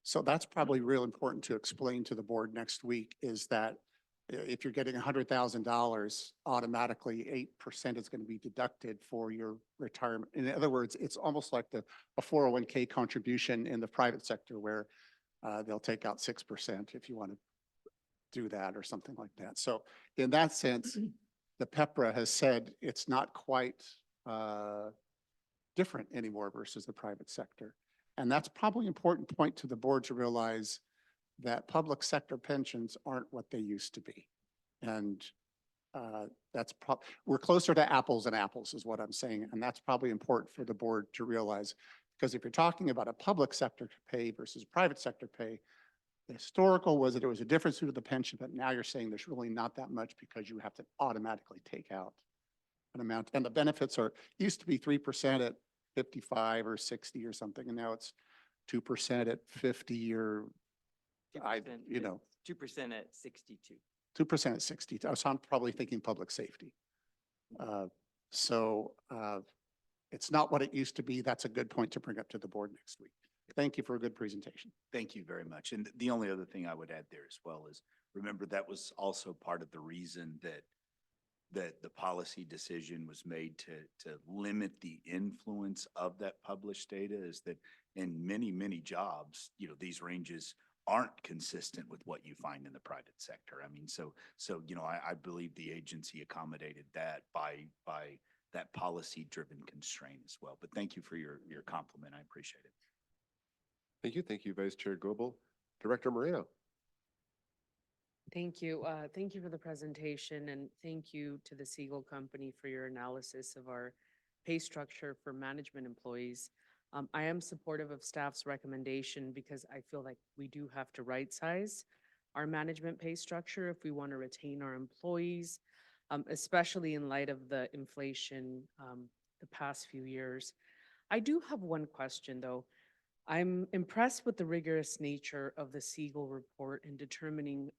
So that's probably real important to explain to the board next week, is that if you're getting $100,000, automatically 8% is going to be deducted for your retirement. In other words, it's almost like a 401k contribution in the private sector where they'll take out 6% if you want to do that or something like that. So in that sense, the PEPRA has said it's not quite different anymore versus the private sector. And that's probably an important point to the board to realize that public sector pensions aren't what they used to be. And we're closer to apples and apples is what I'm saying. And that's probably important for the board to realize, because if you're talking about a public sector pay versus private sector pay, the historical was that there was a difference due to the pension, but now you're saying there's really not that much because you have to automatically take out an amount. And the benefits used to be 3% at 55 or 60 or something, and now it's 2% at 50 or 2% 2% at 62. 2% at 60. So I'm probably thinking public safety. It's not what it used to be. That's a good point to bring up to the board next week. Thank you for a good presentation. Thank you very much. And the only other thing I would add there as well is, remember, that was also part of the reason that the policy decision was made to limit the influence of that published data, is that in many, many jobs, these ranges aren't consistent with what you find in the private sector. I mean, so, I believe the agency accommodated that by that policy-driven constraint as well. But thank you for your compliment. I appreciate it. Thank you. Thank you, Vice Chair Goebel. Director Moreno. Thank you. Thank you for the presentation, and thank you to the Siegel Company for your analysis of our pay structure for management employees. I am supportive of staff's recommendation because I feel like we do have to right-size our management pay structure if we want to retain our employees, especially in light of the inflation the past few years. I do have one question, though. I'm impressed with the rigorous nature of the Siegel report in determining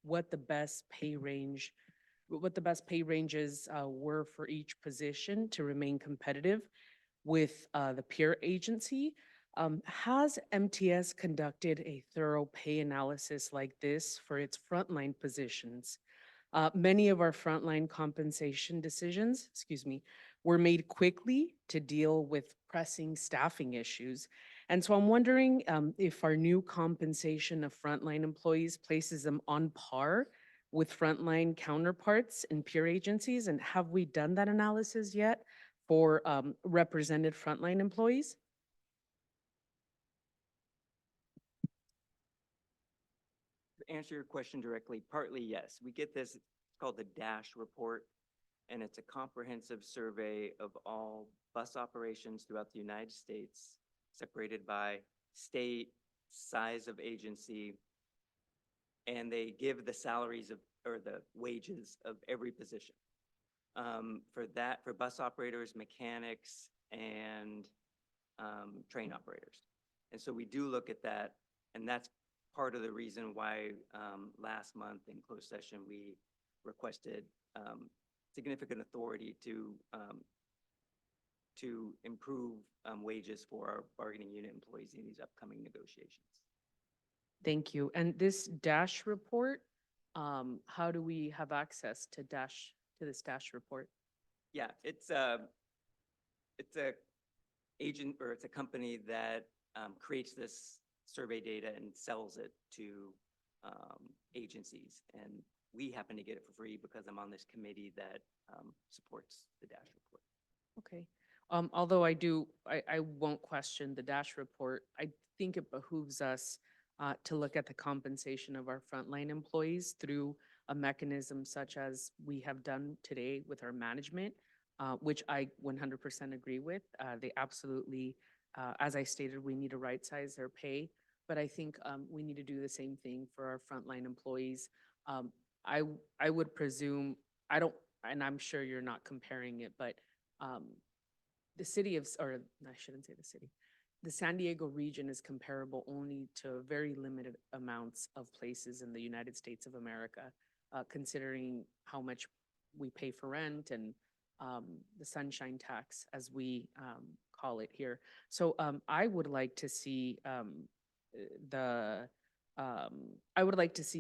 what the best pay ranges were for each position to remain competitive with the peer agency. Has MTS conducted a thorough pay analysis like this for its frontline positions? Many of our frontline compensation decisions, were made quickly to deal with pressing staffing issues. And so I'm wondering if our new compensation of frontline employees places them on par with frontline counterparts in peer agencies, and have we done that analysis yet for represented frontline employees? To answer your question directly, partly yes. We get this, it's called the DASH report, and it's a comprehensive survey of all bus operations throughout the United States, separated by state, size of agency, and they give the salaries or the wages of every position. For bus operators, mechanics, and train operators. And so we do look at that, and that's part of the reason why last month in closed session, we requested significant authority to improve wages for our bargaining unit employees in these upcoming negotiations. Thank you. And this DASH report, how do we have access to this DASH report? Yeah, it's a company that creates this survey data and sells it to agencies. And we happen to get it for free because I'm on this committee that supports the DASH report. Okay. Although I won't question the DASH report, I think it behooves us to look at the compensation of our frontline employees through a mechanism such as we have done today with our management, which I 100% agree with. They absolutely, as I stated, we need to right-size their pay, but I think we need to do the same thing for our frontline employees. I would presume, and I'm sure you're not comparing it, but the San Diego region is comparable only to very limited amounts of places in the United States of America, considering how much we pay for rent and the sunshine tax, as we call it here. So I would like to see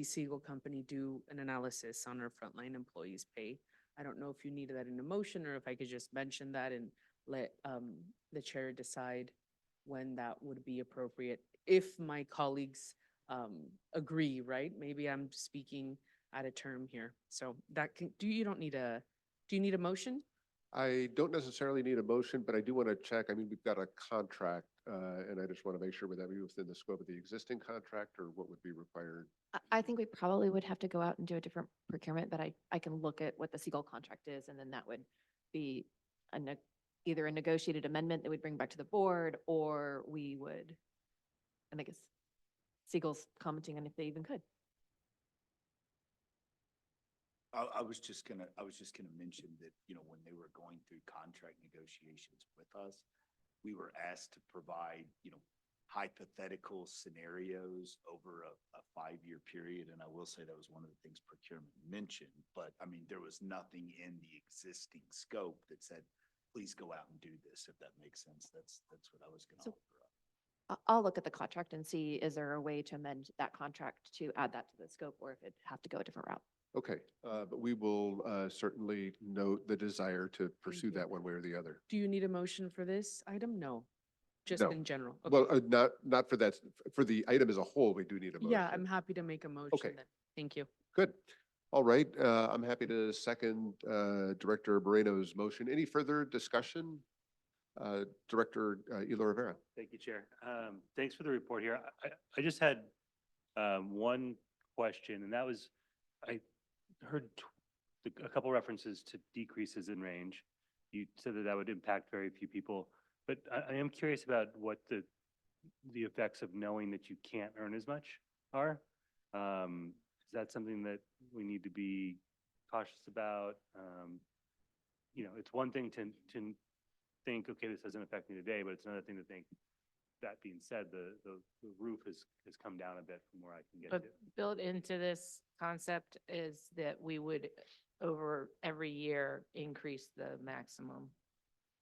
Siegel Company do an analysis on our frontline employees' pay. I don't know if you needed that in a motion or if I could just mention that and let the chair decide when that would be appropriate. If my colleagues agree, right? Maybe I'm speaking out of term here. So do you need a motion? I don't necessarily need a motion, but I do want to check. I mean, we've got a contract, and I just want to make sure would that be within the scope of the existing contract, or what would be required? I think we probably would have to go out and do a different procurement, but I can look at what the Siegel contract is, and then that would be either a negotiated amendment that we'd bring back to the board, or we would, and I guess Siegel's commenting on if they even could. I was just gonna mention that, when they were going through contract negotiations with us, we were asked to provide, hypothetical scenarios over a 5-year period. And I will say that was one of the things procurement mentioned, but I mean, there was nothing in the existing scope that said, please go out and do this, if that makes sense. That's what I was going to So- offer up. I'll look at the contract and see, is there a way to amend that contract to add that to the scope, or if it have to go a different route? Okay, but we will certainly note the desire to pursue you. that one way or the other. Do you need a motion for this item? No, just No. in general. Okay. Well, not for that, for the item as a whole, we do need a motion. Yeah, I'm happy to make a motion then. Thank you. Good. All right, I'm happy to second Director Moreno's motion. Any further discussion? Director Elo Rivera. Thank you, Chair. Thanks for the report here. I just had one question, and that was, I heard a couple references to decreases in range. You said that that would impact very few people, but I am curious about what the effects of knowing that you can't earn as much are. Is that something that we need to be cautious about? You know, it's one thing to think, okay, this doesn't affect me today, but it's another thing to think, that being said, the roof has come down a bit from where I can get But to. built into this concept is that we would, over every year, increase the maximum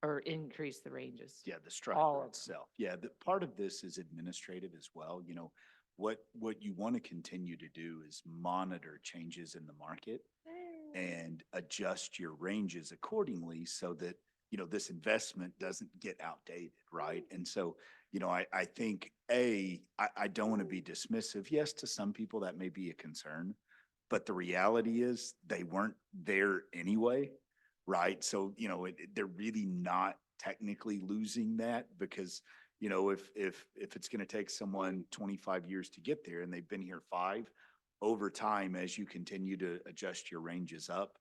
or increase the ranges. Yeah, the All structure of them. itself. Yeah, the part of this is administrative as well. You know, what you want to continue to do is monitor changes in the market and adjust your ranges accordingly so that, you know, this investment doesn't get outdated, right? And so, you know, I think, I don't want to be dismissive. Yes, to some people that may be a concern, but the reality is they weren't there anyway, right? So, you know, they're really not technically losing that because, you know, if it's going to take someone 25 years to get there and they've been here 5, over time, as you continue to adjust your ranges up,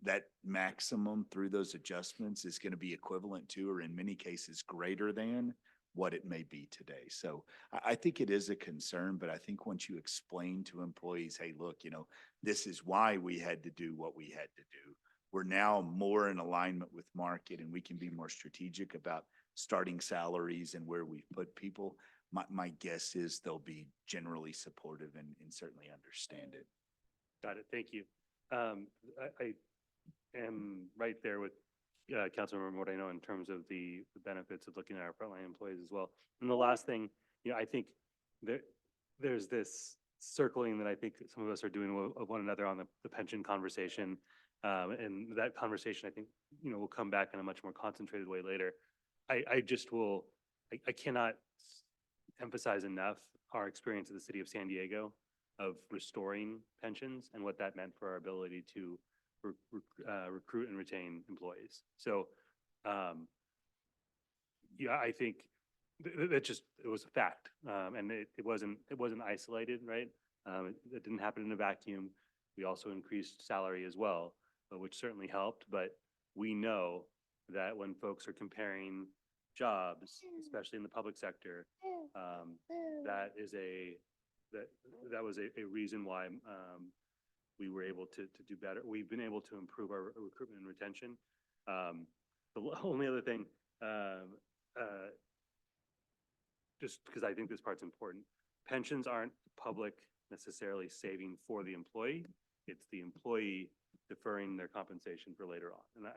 that maximum through those adjustments is going to be equivalent to, or in many cases greater than, what it may be today. So I think it is a concern, but I think once you explain to employees, hey, look, you know, this is why we had to do what we had to do. We're now more in alignment with market and we can be more strategic about starting salaries and where we've put people. My guess is they'll be generally supportive and certainly understand it. Got it. Thank you. I am right there with Councilmember Moreno in terms of the benefits of looking at our frontline employees as well. And the last thing, you know, I think there's this circling that I think some of us are doing of one another on the pension conversation. And that conversation, I think, you know, will come back in a much more concentrated way later. I cannot emphasize enough our experience at the city of San Diego of restoring pensions and what that meant for our ability to recruit and retain employees. So, yeah, I think it was a fact, and it wasn't isolated, right? It didn't happen in a vacuum. We also increased salary as well, which certainly helped. But we know that when folks are comparing jobs, especially in the public sector, that was a reason why we were able to do better. We've been able to improve our recruitment and retention. The only other thing, just because I think this part's important, pensions aren't public necessarily saving for the employee. It's the employee deferring their compensation for later on.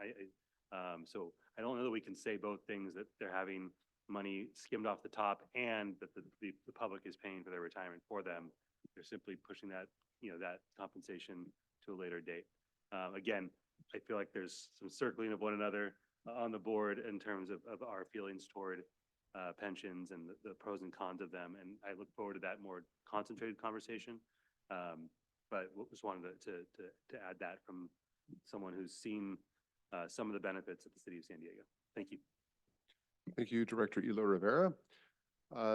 And so I don't know that we can say both things, that they're having money skimmed off the top and that the public is paying for their retirement for them. They're simply pushing that, you know, that compensation to a later date. Again, I feel like there's some circling of one another on the board in terms of our feelings toward pensions and the pros and cons of them. And I look forward to that more concentrated conversation. But just wanted to add that from someone who's seen some of the benefits of the city of San Diego. Thank you. Thank you, Director Elo Rivera.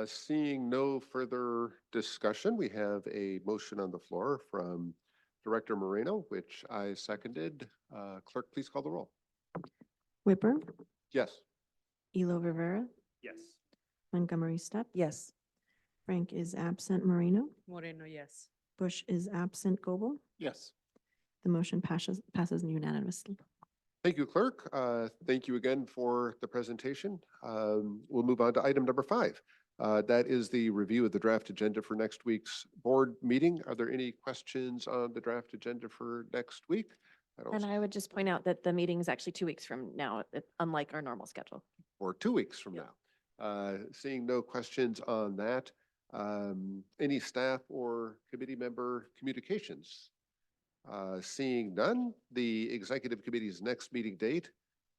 Seeing no further discussion, we have a motion on the floor from Director Moreno, which I seconded. Clerk, please call the roll. Whipper, Yes. Elo Rivera, Yes. Montgomery Steppe. Yes. Frank is absent. Moreno, Moreno, yes. Bush is absent. Goble. Yes. The motion passes unanimously. Thank you, Clerk. Thank you again for the presentation. We'll move on to item number 5. That is the review of the draft agenda for next week's board meeting. Are there any questions on the draft agenda for next week? don't And s- I would just point out that the meeting is actually 2 weeks from now, unlike our normal schedule. Or 2 weeks from Yep. now. Seeing no questions on that, any staff or committee member communications? Seeing none, the executive committee's next meeting date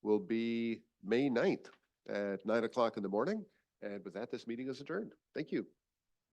will be May 9th at 9 o'clock in the morning. And with that, this meeting is adjourned. Thank you.